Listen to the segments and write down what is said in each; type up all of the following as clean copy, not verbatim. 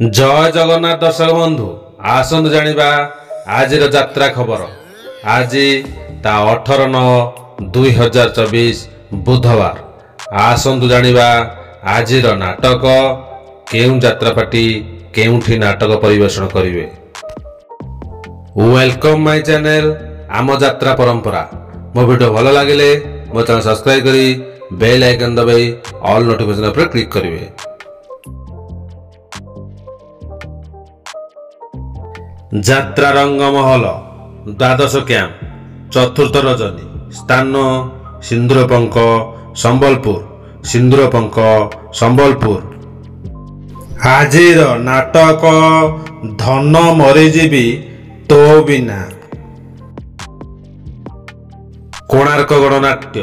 जय जगन्नाथ दर्शक बंधु आसतु जानिबा आजिर यात्रा खबर। आज ता 18/9/2024 बुधवार। आसतु जानिबा आजिर नाटक केउ यात्रा पार्टी केउठी नाटक परिवेषण करिवे। वेलकम माय चैनल आम यात्रा परंपरा। मो वीडियो भल लगे मो चैनल सब्सक्राइब करी बेल आइकन दबाई ऑल नोटिफिकेशन पर क्लिक करिवे। यात्रा रंगमहल द्वादश कैंप चतुर्थ रजनी स्थान सिंदूरपंक संबलपुर। सिंदूरपंक संबलपुर। आजिर नाटक धन मरीजीवी तो बिना। कोणार्क गणनाट्य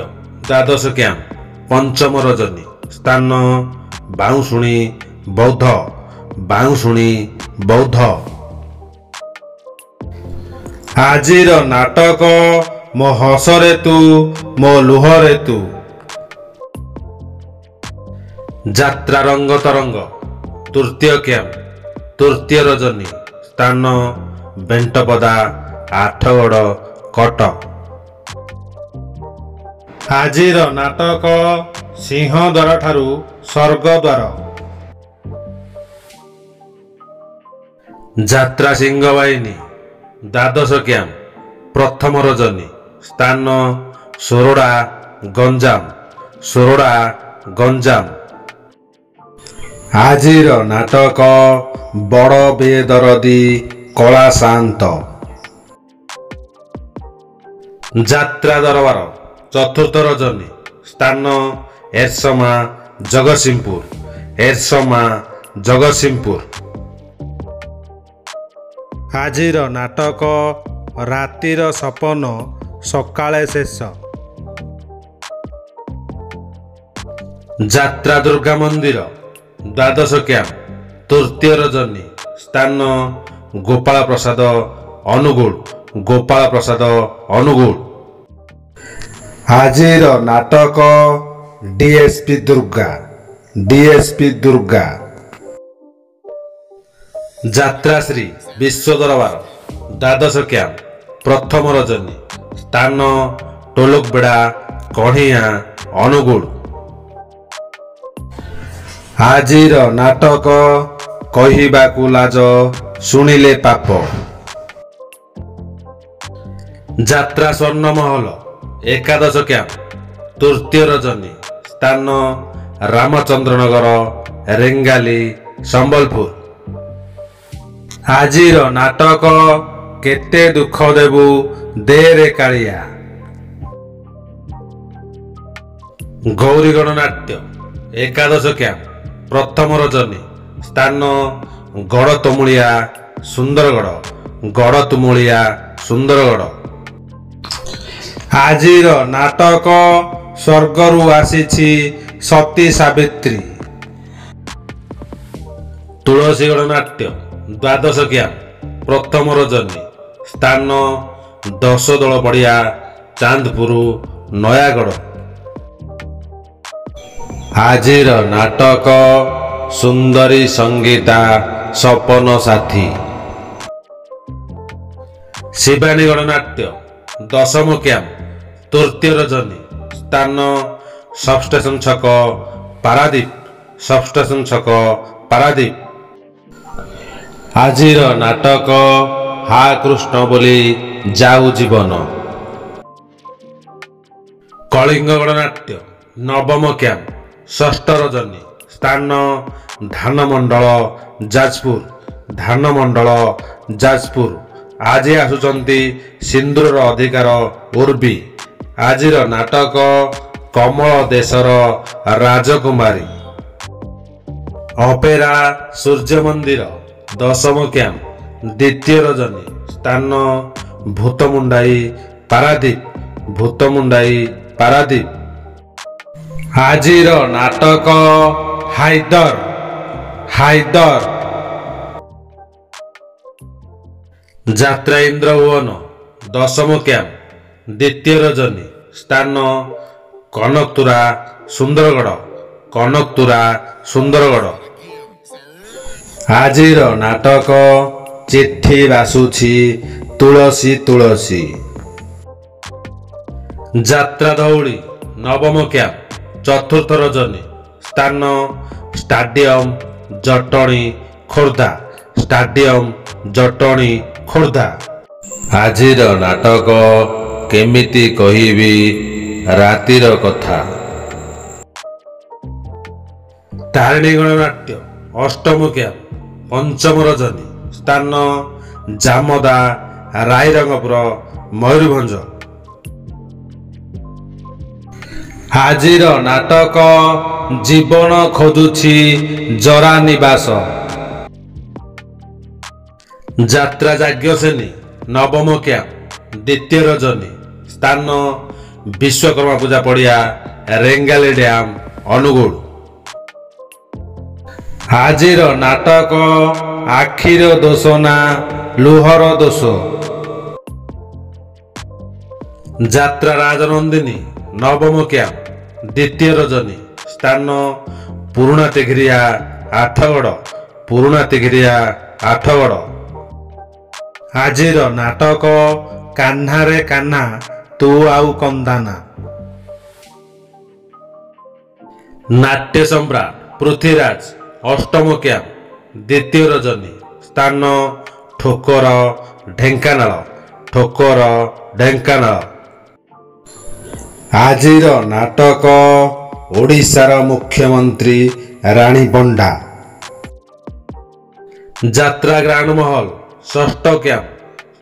द्वादश कैंप पंचम रजनी स्थान बाउंशुणी बौद्ध। बाउंशुणी बौद्ध। आजिर नाटक मो हसरे तू मो लुहरे तू। यात्रा रंग तरंग तृतीय कैंप तृतीय रजनी स्थान बेंटपदा आठगड़ कटक। आजिर नाटक सिंहद्वार ठारू स्वर्गद्वार। यात्रा सिंहवाहिनी द्वादश कैंप प्रथम रजनी स्थान सोरोडा गंजाम। सोरोडा गंजाम। आजिर नाटक बड़ बेदरदी कला शांत। यात्रा दरबार चतुर्थ रजनी स्थान एरसमा जगतसिंहपुर। एरसमा जगतसिंहपुर। आजिर नाटक रातिर सपन सकाळे शेष। यात्रा दुर्गा मंदिर द्वादश कैंप तृतीय रजनी स्थान गोपाल प्रसाद अनुगुल। गोपाल प्रसाद अनुगुल। आजिर नाटक डीएसपी दुर्गा। डीएसपी दुर्गा। यात्रा श्री विश्व दरबार द्वादश कैंप प्रथम रजनी स्थान टोलकबेड़ा कढ़िया अनुगुल। आजिर नाटक कहिबाकु लाज शुणिले पाप। यात्रा स्वर्णमहल एकादश कैंप तृतीय रजनी स्थान रामचंद्रनगर रेंगाली संबलपुर। आजिर नाटक केते दुख देबु देरे कालिया। गौरी गणनाट्य एकादश कैंप प्रथम रजनी स्थान गड़तमुलिया सुंदरगढ़। गड़तमुलिया सुंदरगढ़। आजिर नाटक स्वर्गरु आसीछि सती सावित्री। तुलसी गणनाट्य द्वादश कैंप प्रथम रजनी स्थान 10 दल पड़िया चांदपुर नयागढ़। आजिर नाटक सुंदरी संगीता सपन साथी। शिवानी गणनाट्य दशम कैंप तृतीय रजनी स्थान सबस्टेशन छक पारादीप। सबस्टेशन छक पारादीप। आजिर नाटक हा कृष्ण बोली जाऊ जीवन। कलिंग गणनाट्य नवम कैंप षष्ठ रजनी स्थान धानमंडल जाजपुर। धानमंडल जाजपुर। आज आसुचंती सिंदूर अधिकार उर्वी। आजिर नाटक कमल देशर राजकुमारी। अपेरा सूर्य मंदिर दशम कैंप द्वितीय रजनी स्थान भूतमुंडाई पारादीप। भूतमुंडाई पारादीप। आजिर नाटक हाइदर। हाइदर। यात्रा इंद्रभुवन दशम कैंप द्वितीय रजनी स्थान कनकतुरा सुंदरगढ़। कनकतुरा सुंदरगढ़। ଆଜିର ନାଟକ ଚିଠି ବାସୁଛି ତୁଳସୀ ତୁଳସୀ। ଯାତ୍ରା ଦଉଡ଼ି ନବମ କ୍ୟାମ୍ପ ଚତୁର୍ଥ ରଜନୀ ସ୍ଥାନ ଷ୍ଟାଡିୟମ ଜଟଣୀ ଖୋର୍ଦ୍ଧା। ଷ୍ଟାଡିୟମ ଜଟଣୀ ଖୋର୍ଦ୍ଧା। ଆଜିର ନାଟକ କେମିତି କହିବି ରାତିର କଥା। ତାରିଣୀ ଗଣନାଟ୍ୟ ଅଷ୍ଟମ କ୍ୟାମ୍ପ ପଞ୍ଚମ ରଜନୀ ସ୍ଥାନ ଜାମଦା ରାଇରଙ୍ଗପୁର ମୟୂରଭଞ୍ଜ। ଆଜିର ନାଟକ ଜୀବନ ଖୋଜୁଛି ଜରା ନିବାସ। ଯାତ୍ରା ଯାଜ୍ଞସେନୀ ନବମ କ୍ୟାମ୍ପ ଦ୍ୱିତୀୟ ରଜନୀ ସ୍ଥାନ ବିଶ୍ୱକର୍ମା ପୂଜା ପଡ଼ିଆ ରେଙ୍ଗାଲି ଡ୍ୟାମ ଅନୁଗୁଳ। ଆଜିର ନାଟକ ଆଖିର ଦୋଷ ନା ଲୁହର ଦୋଷ। ଯାତ୍ରା ରାଜନନ୍ଦିନୀ ନବମ କ୍ୟାମ୍ପ ଦ୍ୱିତୀୟ ରଜନୀ ସ୍ଥାନ ପୁରୁଣା ତିଘିରିଆ ଆଠଗଡ଼। ପୁରୁଣା ତିଘିରିଆ ଆଠଗଡ଼। ଆଜିର ନାଟକ କାହ୍ନାରେ କାହ୍ନା ତୁ ଆଉ କନ୍ଦାନା। ନାଟ୍ୟ ସମ୍ରାଟ ପୃଥ୍ୱୀରାଜ ଅଷ୍ଟମ କ୍ୟାମ୍ପ ଦ୍ୱିତୀୟ ରଜନୀ ସ୍ଥାନ ଠୋକର ଢେଙ୍କାନାଳ। ଠୋକର ଢେଙ୍କାନାଳ। ଆଜିର ନାଟକ ଓଡ଼ିଶାର ମୁଖ୍ୟମନ୍ତ୍ରୀ ରାଣୀ ପଣ୍ଡା। ଯାତ୍ରା ଗ୍ରାଣ୍ଡ ମହଲ ଷଷ୍ଠ କ୍ୟାମ୍ପ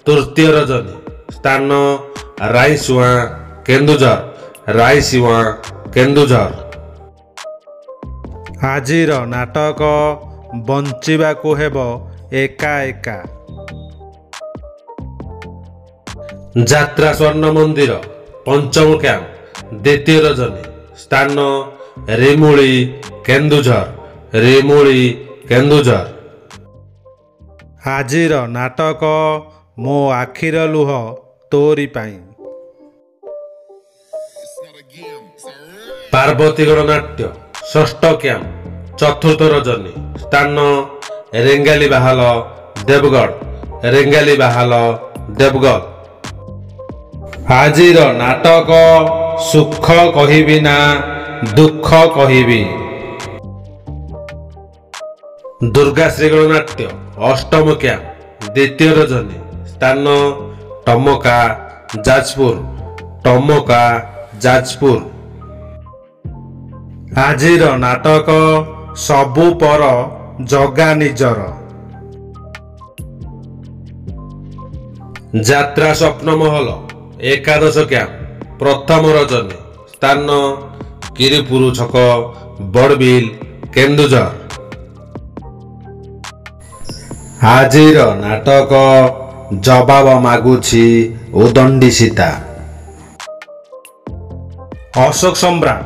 ତୃତୀୟ ରଜନୀ ସ୍ଥାନ ରାଇସୁଆଁ କେନ୍ଦୁଝର। ରାଇସୁଆଁ କେନ୍ଦୁଝର। ଆଜିର ନାଟକ ବଞ୍ଚିବାକୁ ହେବ ଏକା ଏକା। ଯାତ୍ରା ସ୍ୱର୍ଣ୍ଣ ମନ୍ଦିର ପଞ୍ଚମ କ୍ୟାମ୍ପ ଦ୍ୱିତୀୟ ରଜନୀ ସ୍ଥାନ ରେମୁଳି କେନ୍ଦୁଝର। ରେମୁଳି କେନ୍ଦୁଝର। ଆଜିର ନାଟକ ମୋ ଆଖିର ଲୁହ ତୋରି ପାଇଁ। ପାର୍ବତୀ ଗଣନାଟ୍ୟ ଷଷ୍ଠ କ୍ୟାମ୍ପ ଚତୁର୍ଥ ରଜନୀ ସ୍ଥାନ ରେଙ୍ଗାଲି ବାହାଲ ଦେବଗଡ଼। ରେଙ୍ଗାଲି ବାହାଲ ଦେବଗଡ଼। ଆଜିର ନାଟକ ସୁଖ କହିବି ନା ଦୁଃଖ କହିବି। ଦୁର୍ଗାଶ୍ରୀ ଗଣନାଟ୍ୟ ଅଷ୍ଟମ କ୍ୟାମ୍ପ ଦ୍ୱିତୀୟ ରଜନୀ ସ୍ଥାନ ଟମକା ଯାଜପୁର। ଟମକା ଯାଜପୁର। ଆଜିର ନାଟକ ସବୁ ପର ଜଗା ନିଜର। ଯାତ୍ରା ସ୍ୱପ୍ନମହଲ ଏକାଦଶ କ୍ୟାମ୍ପ ପ୍ରଥମ ରଜନୀ ସ୍ଥାନ କିରିପୁର ଛକ ବଡ଼ବିଲ କେନ୍ଦୁଝର। ଆଜିର ନାଟକ ଜବାବ ମାଗୁଛି ଉଦଣ୍ଡି ସୀତା। ଅଶୋକ ସମ୍ରାଟ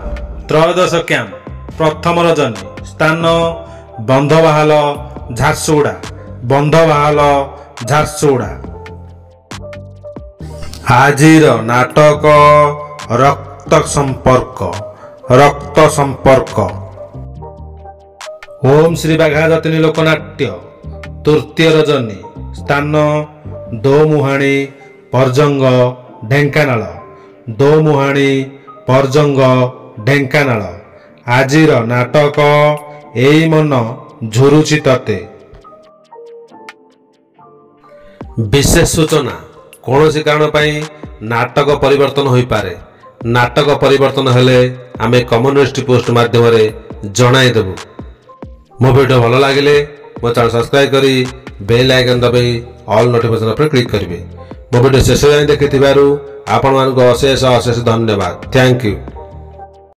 ତ୍ରୟୋଦଶ କ୍ୟାମ୍ପ ପ୍ରଥମ ରଜନୀ ସ୍ଥାନ ବନ୍ଧବାହାଲ ଝାରସୁଗୁଡ଼ା। ବନ୍ଧବାହାଲ ଝାରସୁଗୁଡ଼ା। ଆଜିର ନାଟକ ରକ୍ତ ସମ୍ପର୍କ। ରକ୍ତ ସମ୍ପର୍କ। ଓମ୍ ଶ୍ରୀ ବାଘାଯତୀନି ଲୋକନାଟ୍ୟ ତୃତୀୟ ରଜନୀ ସ୍ଥାନ ଦୋମୁହାଣୀ ପର୍ଜଙ୍ଗ ଢେଙ୍କାନାଳ। ଦୋମୁହାଣୀ ପର୍ଜଙ୍ଗ ଢେଙ୍କାନାଳ। ଆଜିର ନାଟକ ଏଇ ମନ ଝୁରୁଛି ତତେ। ବିଶେଷ ସୂଚନା କୌଣସି କାରଣ ପାଇଁ ନାଟକ ପରିବର୍ତ୍ତନ ହୋଇପାରେ। ନାଟକ ପରିବର୍ତ୍ତନ ହେଲେ ଆମେ କମ୍ୟୁନିଟି ପୋଷ୍ଟ ମାଧ୍ୟମରେ ଜଣାଇଦେବୁ। ମୋ ଭିଡ଼ିଓ ଭଲ ଲାଗିଲେ ମୋ ଚ୍ୟାନେଲ ସବସ୍କ୍ରାଇବ କରି ବେଲ୍ ଆଇକନ ଦବାଇ ଅଲ୍ ନୋଟିଫିକେସନ୍ ଉପରେ କ୍ଲିକ୍ କରିବେ। ମୋ ଭିଡ଼ିଓ ଶେଷ ଯାଏଁ ଦେଖିଥିବାରୁ ଆପଣମାନଙ୍କୁ ଅଶେଷ ଅଶେଷ ଧନ୍ୟବାଦ। Thank you.